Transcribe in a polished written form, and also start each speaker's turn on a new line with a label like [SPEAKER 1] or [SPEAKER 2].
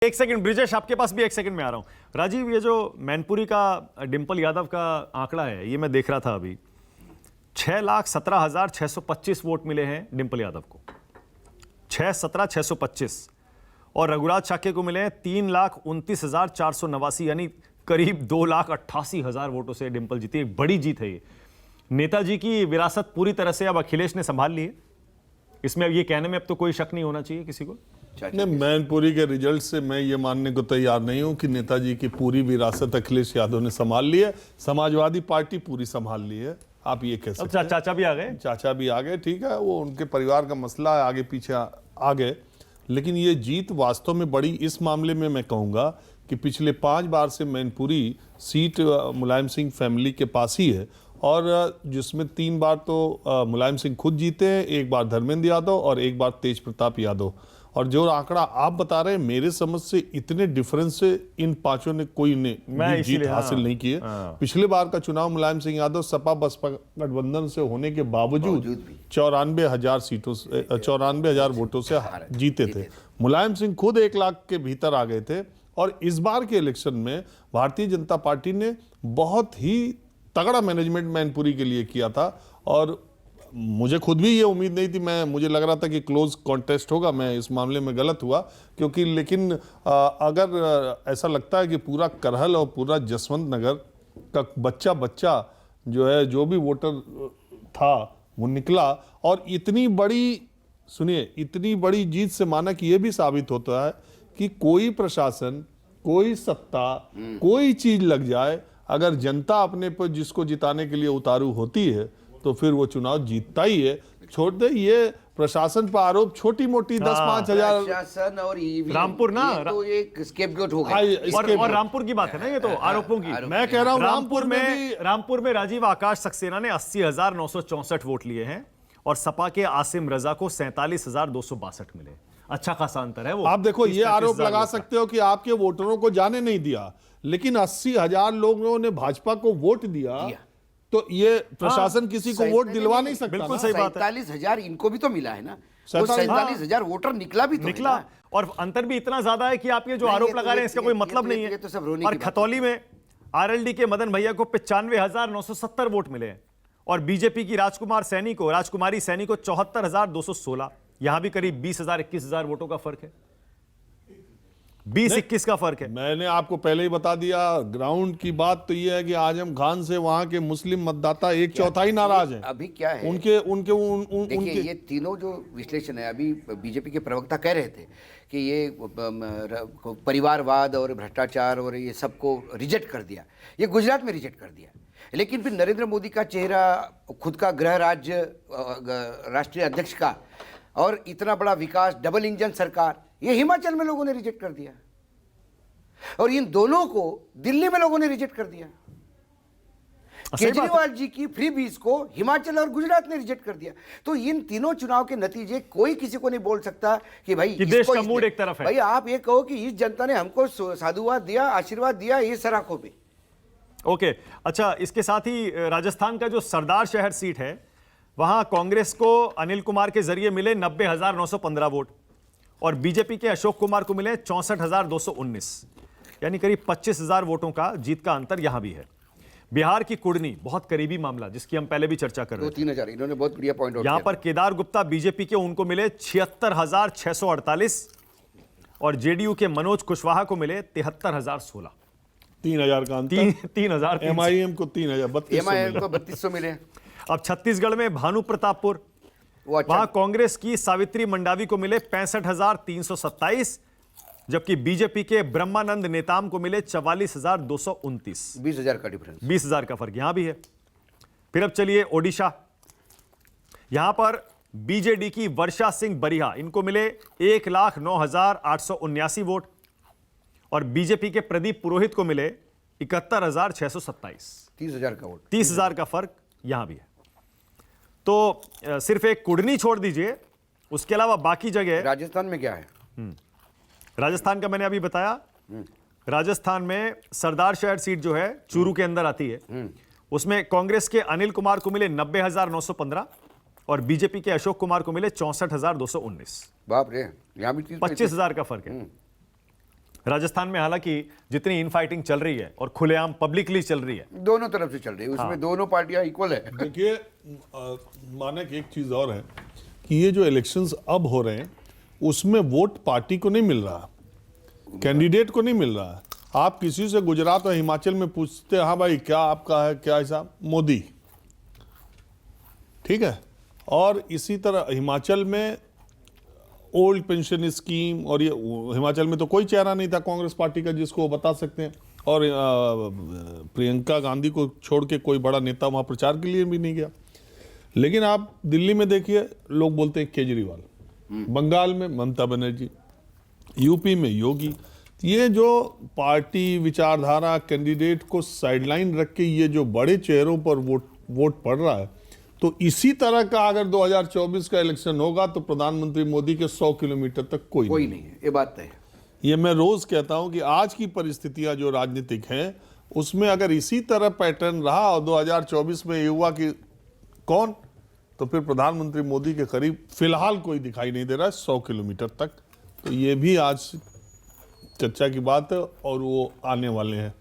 [SPEAKER 1] एक सेकंड ब्रिजेश, आपके पास भी एक सेकंड में आ रहा हूं। राजीव, ये जो मैनपुरी का डिंपल यादव का आंकड़ा है, ये मैं देख रहा था अभी, 6,17,625 वोट मिले हैं डिंपल यादव को, 6,17,625, और रघुराज शाक्य को मिले हैं 3,29,489, यानी करीब 2,88,000 वोटों से डिंपल जीती। एक बड़ी जीत है ये। नेताजी की विरासत पूरी तरह से अब अखिलेश ने संभाल ली है, इसमें अब ये कहने में अब तो कोई शक नहीं होना चाहिए किसी को।
[SPEAKER 2] नहीं, मैनपुरी के रिजल्ट से मैं ये मानने को तैयार नहीं हूं कि नेताजी की पूरी विरासत अखिलेश यादव ने संभाल ली है। समाजवादी पार्टी पूरी संभाल ली है, आप ये कह सकते हैं।
[SPEAKER 1] चाचा भी आ गए,
[SPEAKER 2] चाचा भी आ गए, ठीक है, वो उनके परिवार का मसला है, आगे पीछे आ गए। लेकिन ये जीत वास्तव में बड़ी इस मामले में मैं कहूँगा कि पिछले 5 बार से मैनपुरी सीट मुलायम सिंह फैमिली के पास ही है, और जिसमें 3 बार तो मुलायम सिंह खुद जीते हैं, 1 बार धर्मेंद्र यादव और 1 बार तेज प्रताप यादव। और जो आंकड़ा आप बता रहे हैं, मेरे समझ से इतने डिफरेंस से इन पांचों ने कोई ने भी जीत हासिल नहीं की है। पिछले बार का चुनाव मुलायम सिंह यादव सपा बसपा गठबंधन से होने के बावजूद 94,000 सीटों से 94,000 वोटों से जीते थे। मुलायम सिंह खुद 1 लाख के भीतर आ गए थे। और इस बार के इलेक्शन में भारतीय जनता पार्टी ने बहुत ही तगड़ा मैनेजमेंट मैनपुरी के लिए किया था, और मुझे खुद भी ये उम्मीद नहीं थी। मुझे लग रहा था कि क्लोज कॉन्टेस्ट होगा, मैं इस मामले में गलत हुआ, क्योंकि लेकिन अगर ऐसा लगता है कि पूरा करहल और पूरा जसवंत नगर का बच्चा जो है, जो भी वोटर था वो निकला, और इतनी बड़ी जीत से माना कि ये भी साबित होता है कि कोई प्रशासन, कोई सत्ता, कोई चीज लग जाए, अगर जनता अपने पर जिसको जिताने के लिए उतारू होती है तो फिर वो चुनाव जीतता ही है। छोड़ दे ये प्रशासन पर आरोप, छोटी मोटी 10-5 हजार
[SPEAKER 3] प्रशासन और
[SPEAKER 1] रामपुर ना,
[SPEAKER 3] ये तो एक स्केपगोट हो गया।
[SPEAKER 1] और रामपुर की बात है ना, ये तो आरोपों की।
[SPEAKER 2] मैं कह रहा हूं
[SPEAKER 1] रामपुर में राजीव आकाश सक्सेना ने 80,964 वोट लिए हैं, और सपा के आसिम रजा को 47,262 मिले। अच्छा खासा अंतर है वो।
[SPEAKER 2] आप देखो, ये आरोप लगा सकते हो कि आपके वोटरों को जाने नहीं दिया, लेकिन 80,000 लोगों ने भाजपा को वोट दिया, तो ये प्रशासन किसी को वोट दिलवा नहीं सकता।
[SPEAKER 1] बिल्कुल सही बात है।
[SPEAKER 3] 47,000 इनको भी तो मिला है ना, 47,000 वोटर निकला भी तो
[SPEAKER 1] निकला, और अंतर भी इतना ज्यादा है कि आप ये जो आरोप लगा रहे हैं इसका कोई मतलब नहीं है। और खतौली में आरएलडी के मदन भैया को 95,970 वोट मिले हैं, और बीजेपी की राजकुमारी सैनी को 74,216। यहां भी करीब 20,000-21,000 वोटों का फर्क है, 20-21 का फर्क है।
[SPEAKER 2] मैंने आपको पहले ही बता दिया, ग्राउंड की बात तो ये है कि आजम खान से वहां के मुस्लिम मतदाता 1/4 नाराज हैं।
[SPEAKER 3] अभी क्या है,
[SPEAKER 2] उनके
[SPEAKER 3] ये तीनों जो विश्लेषण है, अभी बीजेपी के प्रवक्ता कह रहे थे कि ये परिवारवाद और भ्रष्टाचार और ये सबको रिजेक्ट कर दिया, ये गुजरात में रिजेक्ट कर दिया। लेकिन फिर नरेंद्र मोदी का चेहरा, खुद का गृह राज्य, राष्ट्रीय अध्यक्ष का, और इतना बड़ा विकास, डबल इंजन सरकार, ये हिमाचल में लोगों ने रिजेक्ट कर दिया, और इन दोनों को दिल्ली में लोगों ने रिजेक्ट कर दिया। केजरीवाल जी की फ्री बीज को हिमाचल और गुजरात ने रिजेक्ट कर दिया। तो इन तीनों चुनाव के नतीजे कोई किसी को नहीं बोल सकता कि भाई
[SPEAKER 1] कि देश का मूड एक तरफ है।
[SPEAKER 3] भाई आप ये कहो कि इस जनता ने हमको साधुवाद दिया, आशीर्वाद दिया, ये सराखों पे।
[SPEAKER 1] ओके, अच्छा, इसके साथ ही राजस्थान का जो सरदार शहर सीट है, वहां कांग्रेस को अनिल कुमार के जरिए मिले 90,915 वोट, और बीजेपी के अशोक कुमार को मिले 64,219, यानी करीब 25,000 वोटों का जीत का अंतर यहां भी है। बिहार की कुर्नी, बहुत करीबी मामला, जिसकी हम पहले भी चर्चा कर रहे थे।
[SPEAKER 3] 3,000, इन्होंने बहुत बढ़िया पॉइंट आउट किया।
[SPEAKER 1] यहां पर केदार गुप्ता बीजेपी के, उनको मिले 76,648, और जेडीयू के मनोज कुशवाहा को मिले 73,016।
[SPEAKER 2] 3,000 का अंतर,
[SPEAKER 1] 3,000।
[SPEAKER 2] एमआईएम को
[SPEAKER 3] 3,000 मिले।
[SPEAKER 1] अब छत्तीसगढ़ में भानु प्रतापपुर, वहां कांग्रेस की सावित्री मंडावी को मिले 65,327, जबकि बीजेपी के ब्रह्मानंद नेताम को मिले 44,229।
[SPEAKER 3] 20,000 का डिफरेंस,
[SPEAKER 1] 20,000 का फर्क यहां भी है। फिर अब चलिए ओडिशा, यहां पर बीजेडी की वर्षा सिंह बरिहा, इनको मिले 1,09,879 वोट, और बीजेपी के प्रदीप पुरोहित को मिले 71,627।
[SPEAKER 3] 30,000 का वोट,
[SPEAKER 1] 30,000 का फर्क यहां भी है। तो सिर्फ एक कुर्नी छोड़ दीजिए, उसके अलावा बाकी जगह।
[SPEAKER 3] राजस्थान में क्या है?
[SPEAKER 1] राजस्थान का मैंने अभी बताया। राजस्थान में सरदार शहर सीट जो है, चूरू के अंदर आती है, उसमें कांग्रेस के अनिल कुमार को मिले 90,915, और बीजेपी के अशोक कुमार को मिले 64,219।
[SPEAKER 3] बाप रे, यहां भी
[SPEAKER 1] 25,000 का फर्क है। राजस्थान में हालांकि जितनी इनफाइटिंग चल रही है और खुलेआम पब्लिकली चल रही है,
[SPEAKER 3] दोनों तरफ से चल रही है, उसमें दोनों पार्टियां इक्वल है।
[SPEAKER 2] देखिए, माने कि एक चीज और है कि ये जो इलेक्शंस अब हो रहे हैं उसमें वोट पार्टी को नहीं मिल रहा, कैंडिडेट को नहीं मिल रहा। आप किसी से गुजरात और हिमाचल में पूछते, हाँ भाई क्या आपका है, क्या हिसाब, मोदी, ठीक है। और इसी तरह हिमाचल में ओल्ड पेंशन स्कीम, और ये हिमाचल में तो कोई चेहरा नहीं था कांग्रेस पार्टी का जिसको वो बता सकते हैं, और प्रियंका गांधी को छोड़ के कोई बड़ा नेता वहाँ प्रचार के लिए भी नहीं गया। लेकिन आप दिल्ली में देखिए, लोग बोलते हैं केजरीवाल, बंगाल में ममता बनर्जी, यूपी में योगी। ये जो पार्टी विचारधारा कैंडिडेट को साइडलाइन रख के ये जो बड़े चेहरों पर वोट पड़ रहा है, तो इसी तरह का अगर 2024 का इलेक्शन होगा तो प्रधानमंत्री मोदी के 100 किलोमीटर तक कोई
[SPEAKER 3] नहीं है, ये बात तय है।
[SPEAKER 2] ये मैं रोज कहता हूं कि आज की परिस्थितियां जो राजनीतिक हैं उसमें अगर इसी तरह पैटर्न रहा और 2024 में ये हुआ कि कौन, तो फिर प्रधानमंत्री मोदी के करीब फिलहाल कोई दिखाई नहीं दे रहा है 100 किलोमीटर तक। तो ये भी आज चर्चा की बात है और वो आने वाले हैं।